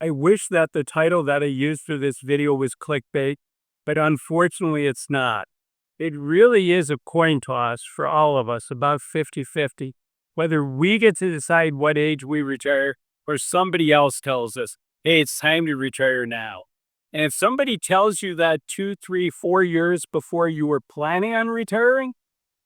I wish that the title that I used for this video was clickbait, but unfortunately it's not. It really is a coin toss for all of us, about 50-50, whether we get to decide what age we retire or somebody else tells us, hey, it's time to retire now. And if somebody tells you that 2, 3, 4 years before you were planning on retiring,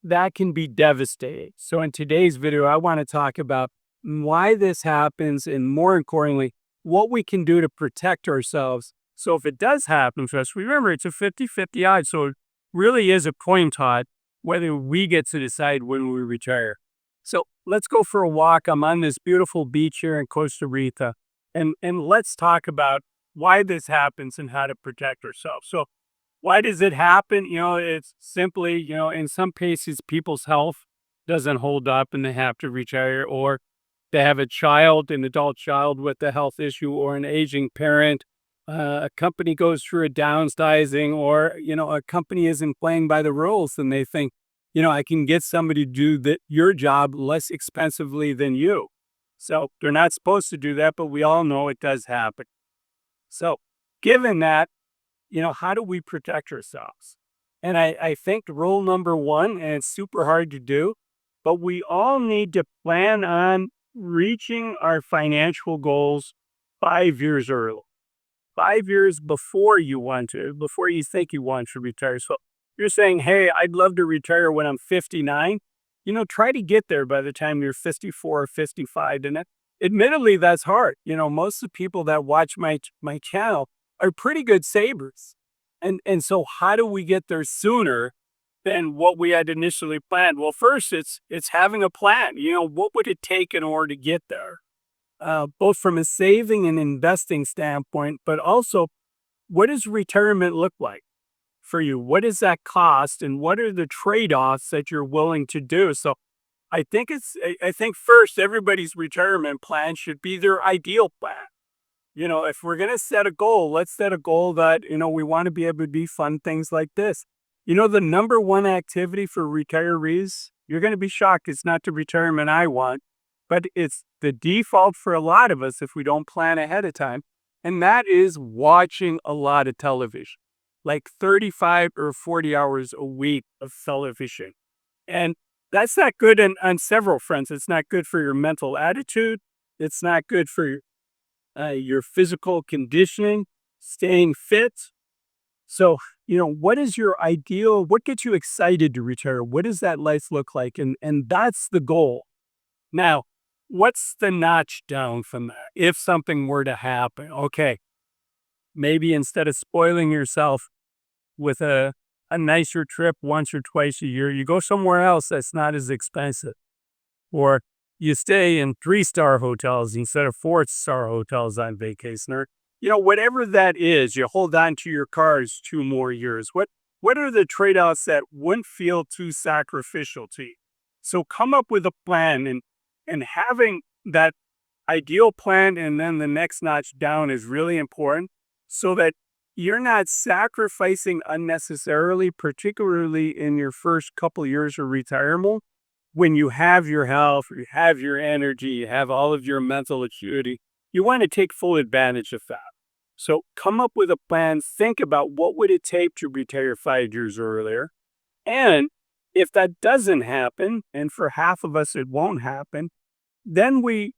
that can be devastating. So in today's video, I want to talk about why this happens and, more importantly, what we can do to protect ourselves. So if it does happen to us, remember it's a 50-50 odds. So it really is a coin toss whether we get to decide when we retire. So let's go for a walk. I'm on this beautiful beach here in Costa Rica, and let's talk about why this happens and how to protect ourselves. So why does it happen? It's simply, in some cases, people's health doesn't hold up and they have to retire, or they have a child, an adult child with a health issue, or an aging parent. A company goes through a downsizing, or, a company isn't playing by the rules and they think, I can get somebody to do your job less expensively than you. So they're not supposed to do that, but we all know it does happen. So given that, how do we protect ourselves? And I think rule number one, and it's super hard to do, but we all need to plan on reaching our financial goals 5 years early. 5 years before you think you want to retire. So you're saying, hey, I'd love to retire when I'm 59. Try to get there by the time you're 54 or 55. And admittedly, that's hard. Most of the people that watch my channel are pretty good savers. And so how do we get there sooner than what we had initially planned? Well, first, it's having a plan. What would it take in order to get there? Both from a saving and investing standpoint, but also, what does retirement look like for you? What does that cost, and what are the trade-offs that you're willing to do? So I think first, everybody's retirement plan should be their ideal plan. If we're going to set a goal, let's set a goal that, we want to be able to do fun things like this. The number one activity for retirees, you're going to be shocked, it's not the retirement I want, but it's the default for a lot of us if we don't plan ahead of time. And that is watching a lot of television, like 35 or 40 hours a week of television. And that's not good on several fronts. It's not good for your mental attitude. It's not good for your physical conditioning, staying fit. So, what is your ideal? What gets you excited to retire? What does that life look like? And that's the goal. Now, what's the notch down from that? If something were to happen, okay, maybe instead of spoiling yourself with a nicer trip once or twice a year, you go somewhere else that's not as expensive. Or you stay in 3-star hotels instead of 4-star hotels on vacation. Or, whatever that is, you hold on to your cars 2 more years. What are the trade-offs that wouldn't feel too sacrificial to you? So come up with a plan, and having that ideal plan and then the next notch down is really important, so that you're not sacrificing unnecessarily, particularly in your first couple years of retirement, when you have your health, you have your energy, you have all of your mental acuity. You want to take full advantage of that. So come up with a plan, think about what would it take to retire 5 years earlier. And if that doesn't happen, and for half of us it won't happen, then we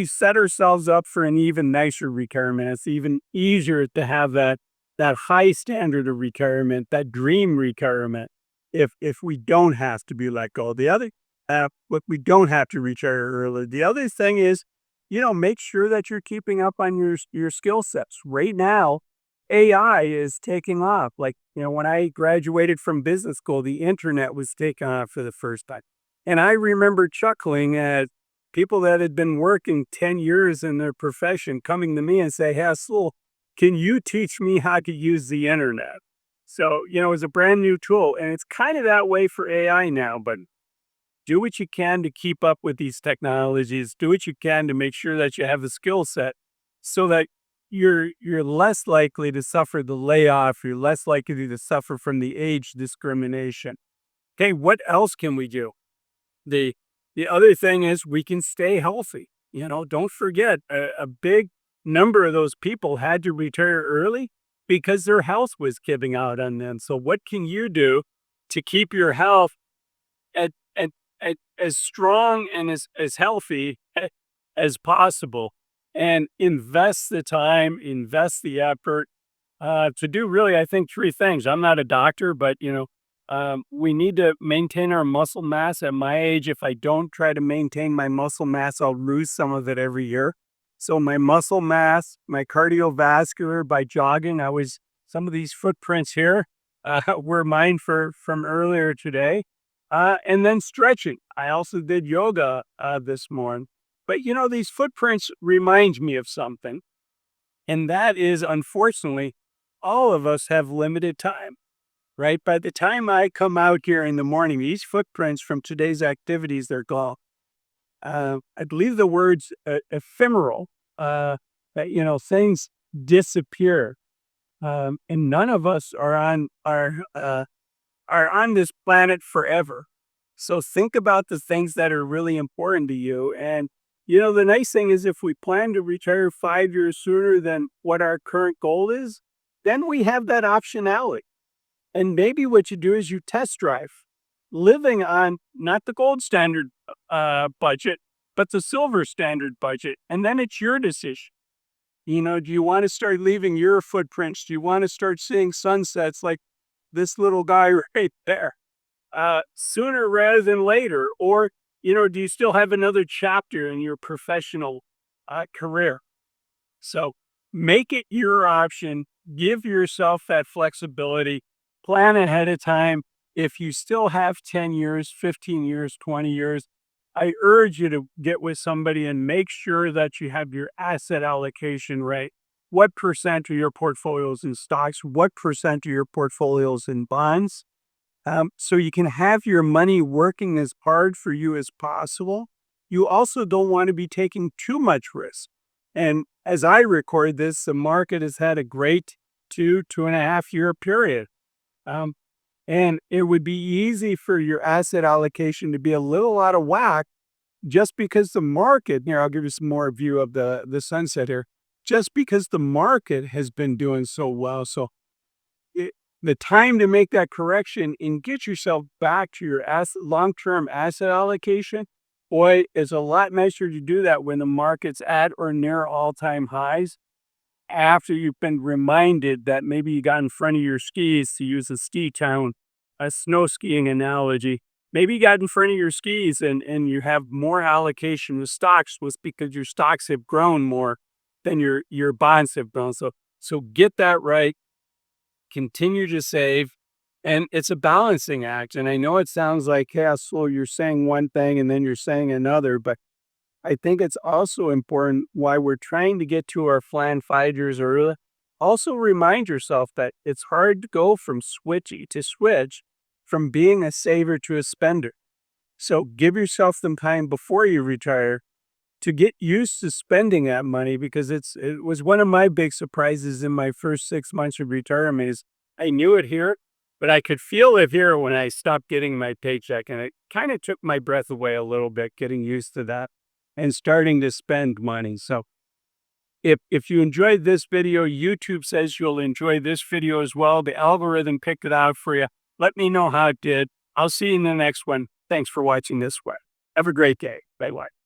set ourselves up for an even nicer retirement. It's even easier to have that high standard of retirement, that dream retirement, if we don't have to be let go. But we don't have to retire early. The other thing is, make sure that you're keeping up on your skill sets. Right now, AI is taking off. Like, when I graduated from business school, the internet was taking off for the first time. And I remember chuckling at people that had been working 10 years in their profession coming to me and say, hey, Azul, can you teach me how to use the internet? So, it's a brand new tool, and it's kind of that way for AI now, but do what you can to keep up with these technologies. Do what you can to make sure that you have the skill set so that you're less likely to suffer the layoff. You're less likely to suffer from the age discrimination. Okay, what else can we do? The other thing is we can stay healthy. Don't forget, a big number of those people had to retire early because their health was giving out on them. So what can you do to keep your health at as strong and as healthy as possible, and invest the time, invest the effort to do really, I think, three things. I'm not a doctor, but we need to maintain our muscle mass. At my age, if I don't try to maintain my muscle mass, I'll lose some of it every year. So my muscle mass, my cardiovascular by jogging, some of these footprints here were mine from earlier today. And then stretching. I also did yoga this morning. But these footprints remind me of something. And that is, unfortunately, all of us have limited time, right? By the time I come out here in the morning, these footprints from today's activities, they're gone. I believe the words ephemeral, that, things disappear. And none of us are on this planet forever. So think about the things that are really important to you. And, the nice thing is if we plan to retire 5 years sooner than what our current goal is, then we have that optionality. And maybe what you do is you test drive, living on not the gold standard budget, but the silver standard budget. And then it's your decision. Do you want to start leaving your footprints? Do you want to start seeing sunsets like this little guy right there, sooner rather than later? Or, do you still have another chapter in your professional career? So make it your option. Give yourself that flexibility. Plan ahead of time. If you still have 10 years, 15 years, 20 years, I urge you to get with somebody and make sure that you have your asset allocation right. What percent of your portfolios in stocks? What percent of your portfolios in bonds? So you can have your money working as hard for you as possible. You also don't want to be taking too much risk. And as I record this, the market has had a great 2.5 year period. And it would be easy for your asset allocation to be a little out of whack just because the market, here, I'll give you some more view of the sunset here, just because the market has been doing so well. So the time to make that correction and get yourself back to your long-term asset allocation, boy, it's a lot nicer to do that when the market's at or near all-time highs, after you've been reminded that maybe you got in front of your skis, to use a ski town, a snow skiing analogy. Maybe you got in front of your skis and you have more allocation to stocks was because your stocks have grown more than your bonds have grown. So get that right. Continue to save. And it's a balancing act. And I know it sounds like, hey, so you're saying one thing and then you're saying another, but I think it's also important why we're trying to get to our plan 5 years early. Also remind yourself that it's hard to go from switch from being a saver to a spender. So give yourself some time before you retire to get used to spending that money, because it was one of my big surprises in my first 6 months of retirement is I knew it here, but I could feel it here when I stopped getting my paycheck. And it kind of took my breath away a little bit, getting used to that and starting to spend money. So if you enjoyed this video, YouTube says you'll enjoy this video as well. The algorithm picked it out for you. Let me know how it did. I'll see you in the next one. Thanks for watching this one. Have a great day. Bye-bye.